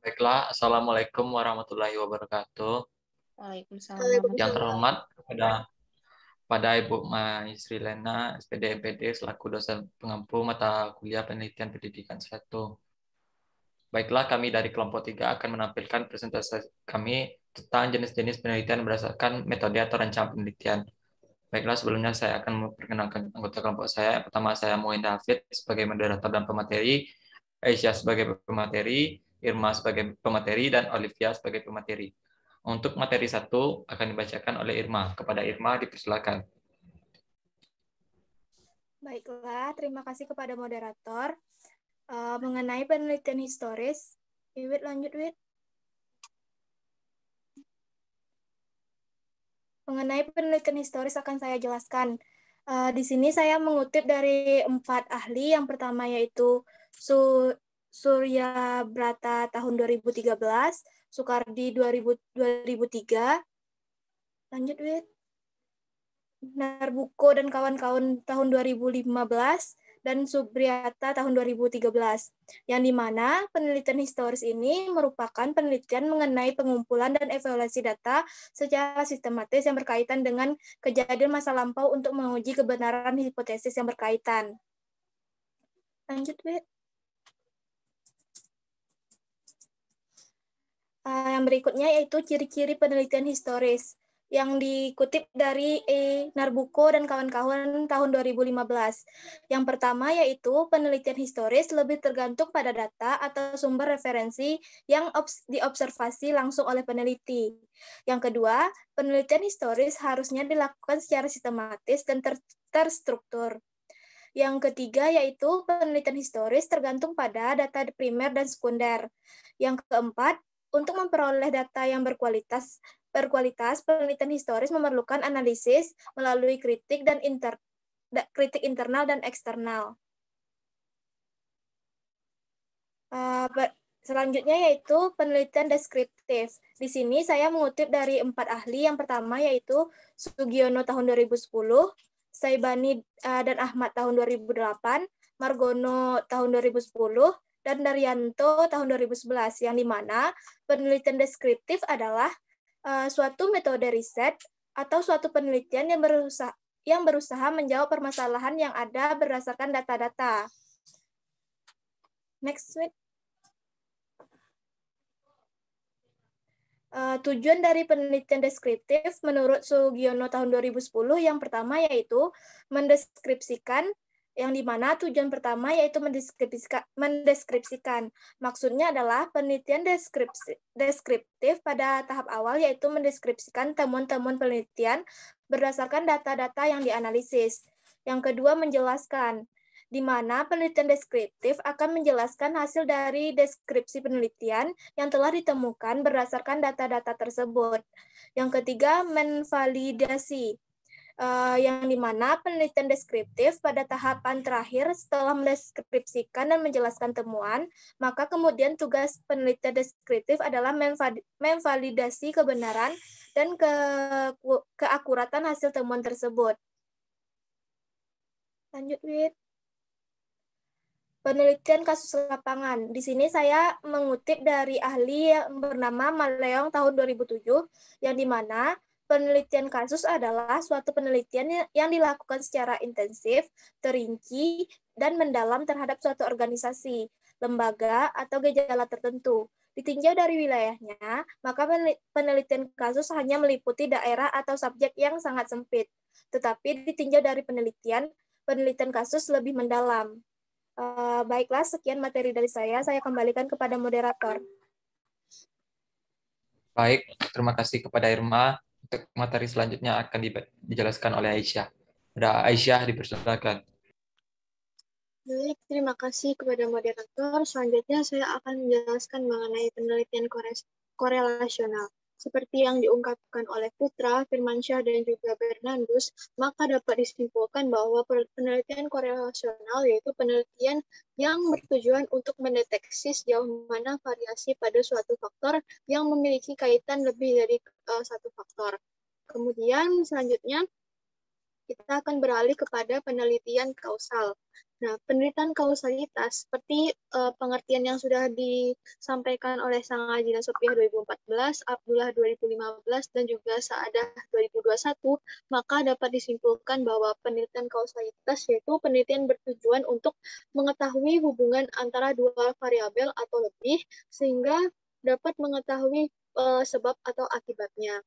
Baiklah, Assalamualaikum warahmatullahi wabarakatuh. Waalaikumsalam. Yang terhormat pada Ibu Maisri Lena, SPD MPD, selaku dosen pengampu mata kuliah penelitian pendidikan 1. Baiklah, kami dari kelompok 3 akan menampilkan presentasi kami tentang jenis-jenis penelitian berdasarkan metode atau rencana penelitian. Baiklah, sebelumnya saya akan memperkenalkan anggota kelompok saya. Pertama, saya Muin Hafid sebagai moderator dan pemateri, Aisyah sebagai pemateri, Irma sebagai pemateri, dan Olivia sebagai pemateri. Untuk materi 1 akan dibacakan oleh Irma. Kepada Irma, dipersilakan. Baiklah, terima kasih kepada moderator. Mengenai penelitian historis, Wid lanjut, Wid. Mengenai penelitian historis akan saya jelaskan. Di sini saya mengutip dari 4 ahli. Yang pertama yaitu Surya Brata tahun 2013, Soekardi 2003. Lanjut, Wid. Narbuko dan kawan-kawan tahun 2015, dan Subriyata tahun 2013, yang dimana penelitian historis ini merupakan penelitian mengenai pengumpulan dan evaluasi data secara sistematis yang berkaitan dengan kejadian masa lampau untuk menguji kebenaran hipotesis yang berkaitan. Lanjut, Wid. Yang berikutnya yaitu ciri-ciri penelitian historis yang dikutip dari Narbuko dan kawan-kawan tahun 2015. Yang pertama yaitu penelitian historis lebih tergantung pada data atau sumber referensi yang diobservasi langsung oleh peneliti. Yang kedua, penelitian historis harusnya dilakukan secara sistematis dan terstruktur. Yang ketiga yaitu penelitian historis tergantung pada data primer dan sekunder. Yang keempat, untuk memperoleh data yang berkualitas, penelitian historis memerlukan analisis melalui kritik internal dan eksternal. Selanjutnya yaitu penelitian deskriptif. Di sini saya mengutip dari 4 ahli. Yang pertama yaitu Sugiono tahun 2010, Saibani dan Ahmad tahun 2008, Margono tahun 2010, dan Daryanto tahun 2011, yang dimana penelitian deskriptif adalah suatu metode riset atau suatu penelitian yang berusaha menjawab permasalahan yang ada berdasarkan data-data. Next slide. Tujuan dari penelitian deskriptif menurut Sugiono tahun 2010 yang pertama yaitu mendeskripsikan, yang dimana tujuan pertama yaitu mendeskripsikan. Maksudnya adalah penelitian deskriptif pada tahap awal yaitu mendeskripsikan temuan-temuan penelitian berdasarkan data-data yang dianalisis. Yang kedua menjelaskan, di mana penelitian deskriptif akan menjelaskan hasil dari deskripsi penelitian yang telah ditemukan berdasarkan data-data tersebut. Yang ketiga, menvalidasi, yang dimana penelitian deskriptif pada tahapan terakhir setelah mendeskripsikan dan menjelaskan temuan, maka kemudian tugas penelitian deskriptif adalah memvalidasi kebenaran dan keakuratan hasil temuan tersebut. Lanjut, Wid. Penelitian kasus lapangan. Di sini saya mengutip dari ahli yang bernama Maleong tahun 2007, yang dimana penelitian kasus adalah suatu penelitian yang dilakukan secara intensif, terinci, dan mendalam terhadap suatu organisasi, lembaga, atau gejala tertentu. Ditinjau dari wilayahnya, maka penelitian kasus hanya meliputi daerah atau subjek yang sangat sempit. Tetapi ditinjau dari penelitian kasus lebih mendalam. Baiklah, sekian materi dari saya. Saya kembalikan kepada moderator. Baik, terima kasih kepada Irma. Untuk materi selanjutnya akan dijelaskan oleh Aisyah. Ada Aisyah, dipersilakan. Baik, terima kasih kepada moderator. Selanjutnya saya akan menjelaskan mengenai penelitian korelasional. Seperti yang diungkapkan oleh Putra, Firmansyah, dan juga Bernardus, maka dapat disimpulkan bahwa penelitian korelasional yaitu penelitian yang bertujuan untuk mendeteksi sejauh mana variasi pada suatu faktor yang memiliki kaitan lebih dari satu faktor. Kemudian selanjutnya kita akan beralih kepada penelitian kausal. Nah, penelitian kausalitas seperti pengertian yang sudah disampaikan oleh Sang Haji dan Sophia 2014, Abdullah 2015, dan juga Saadah 2021, maka dapat disimpulkan bahwa penelitian kausalitas yaitu penelitian bertujuan untuk mengetahui hubungan antara dua variabel atau lebih, sehingga dapat mengetahui sebab atau akibatnya.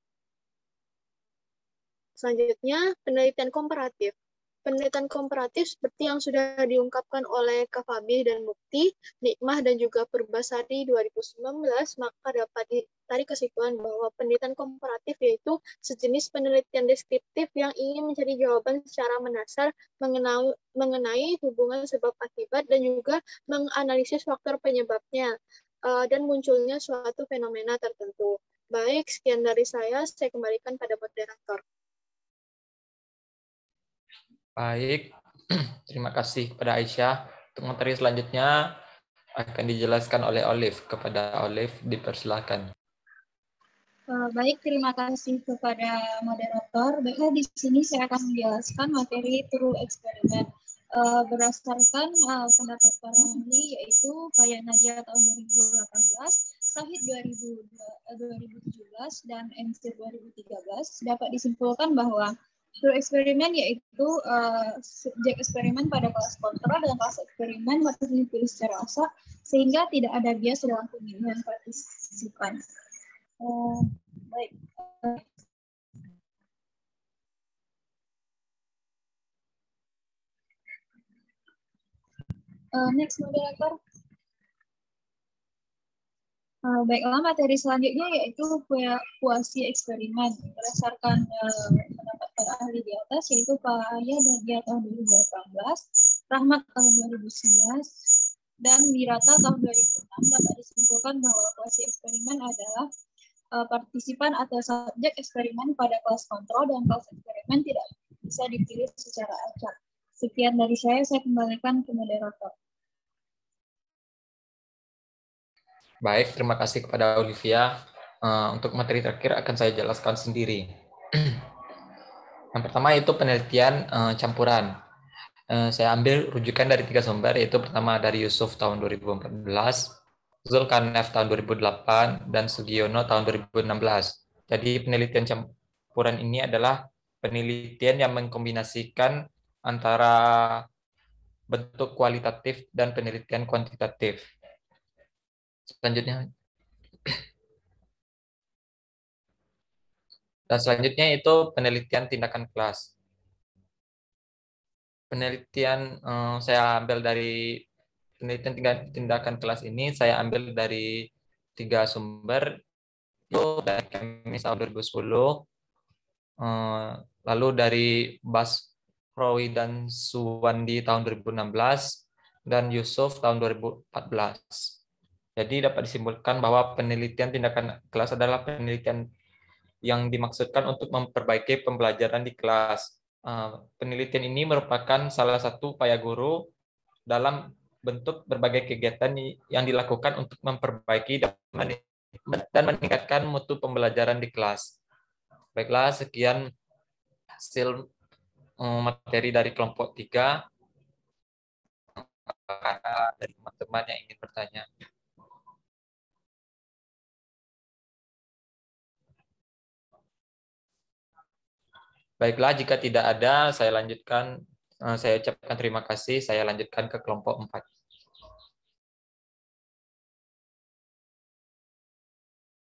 Selanjutnya, penelitian komparatif. Penelitian komparatif seperti yang sudah diungkapkan oleh Kak Fabi dan Mukti, Nikmah dan juga Purbasari 2019, maka dapat ditarik kesimpulan bahwa penelitian komparatif yaitu sejenis penelitian deskriptif yang ingin mencari jawaban secara mendasar mengenai hubungan sebab akibat dan juga menganalisis faktor penyebabnya dan munculnya suatu fenomena tertentu. Baik, sekian dari saya kembalikan pada moderator. Baik, terima kasih kepada Aisyah. Untuk materi selanjutnya akan dijelaskan oleh Olive. Kepada Olive, dipersilakan. Baik, terima kasih kepada moderator. Baiklah, di sini saya akan menjelaskan materi true experiment. Berdasarkan pendapat para ahli, yaitu Paya Nadia tahun 2018, Sahid 2017, dan MC 2013, dapat disimpulkan bahwa true eksperimen yaitu subjek eksperimen pada kelas kontrol dan kelas eksperimen harus dipilih secara asal sehingga tidak ada bias dalam pemilihan partisipan. Baik. Next moderator. Baiklah, materi selanjutnya yaitu kuasi eksperimen. Berdasarkan pendapat para ahli di atas, yaitu Paya Nadia tahun 2018, Rahmat tahun 2011, dan Wirata tahun 2006, dapat disimpulkan bahwa kuasi eksperimen adalah partisipan atau subjek eksperimen pada kelas kontrol dan kelas eksperimen tidak bisa dipilih secara acak. Sekian dari saya kembalikan ke moderator. Baik, terima kasih kepada Olivia. Untuk materi terakhir akan saya jelaskan sendiri. Yang pertama itu penelitian campuran. Saya ambil rujukan dari 3 sumber, yaitu pertama dari Yusuf tahun 2014, Zulkarnain tahun 2008, dan Sugiono tahun 2016. Jadi penelitian campuran ini adalah penelitian yang mengkombinasikan antara bentuk kualitatif dan penelitian kuantitatif. Selanjutnya itu penelitian tindakan kelas. Penelitian saya ambil dari penelitian tindakan kelas ini, saya ambil dari 3 sumber, itu dari Kemis tahun 2010, lalu dari Basrowi dan Suwandi tahun 2016, dan Yusuf tahun 2014. Jadi dapat disimpulkan bahwa penelitian tindakan kelas adalah penelitian yang dimaksudkan untuk memperbaiki pembelajaran di kelas. Penelitian ini merupakan salah satu upaya guru dalam bentuk berbagai kegiatan yang dilakukan untuk memperbaiki dan meningkatkan mutu pembelajaran di kelas. Baiklah, sekian hasil materi dari kelompok 3. Dari teman-teman yang ingin bertanya. Baiklah, jika tidak ada, saya lanjutkan. Saya ucapkan terima kasih. Saya lanjutkan ke kelompok 4.